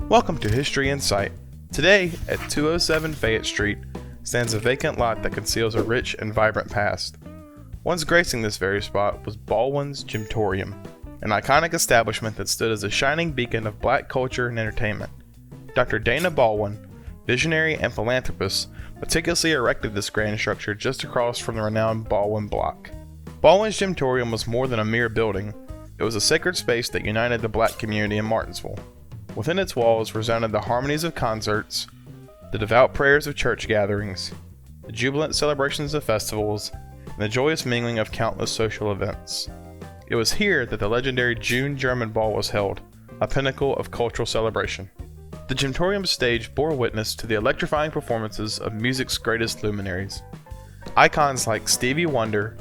Welcome to History Insight. Today, at 207 Fayette Street, stands a vacant lot that conceals a rich and vibrant past. Once gracing this very spot was Baldwin's Gymtorium, an iconic establishment that stood as a shining beacon of black culture and entertainment. Dr. Dana Baldwin, visionary and philanthropist, meticulously erected this grand structure just across from the renowned Baldwin Block. Baldwin's Gymtorium was more than a mere building. It was a sacred space that united the black community in Martinsville. Within its walls resounded the harmonies of concerts, the devout prayers of church gatherings, the jubilant celebrations of festivals, and the joyous mingling of countless social events. It was here that the legendary June German Ball was held, a pinnacle of cultural celebration. The Gymtorium stage bore witness to the electrifying performances of music's greatest luminaries. Icons like Stevie Wonder,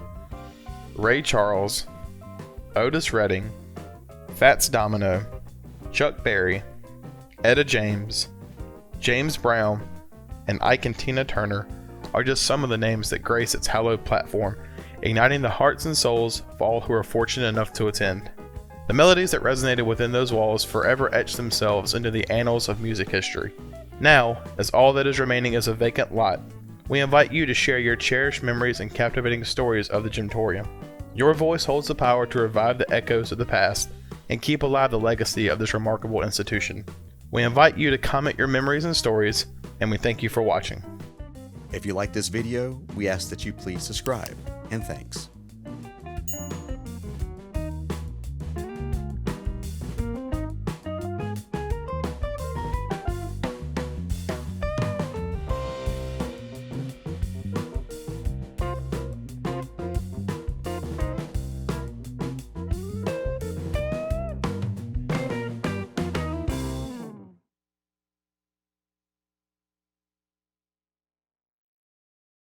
Ray Charles, Otis Redding, Fats Domino, Chuck Berry, Etta James, James Brown, and Ike and Tina Turner are just some of the names that grace its hallowed platform, igniting the hearts and souls of all who are fortunate enough to attend. The melodies that resonated within those walls forever etched themselves into the annals of music history. Now, as all that is remaining is a vacant lot, we invite you to share your cherished memories and captivating stories of the Gymtorium. Your voice holds the power to revive the echoes of the past and keep alive the legacy of this remarkable institution. We invite you to comment your memories and stories, and we thank you for watching. If you like this video, we ask that you please subscribe, and thanks.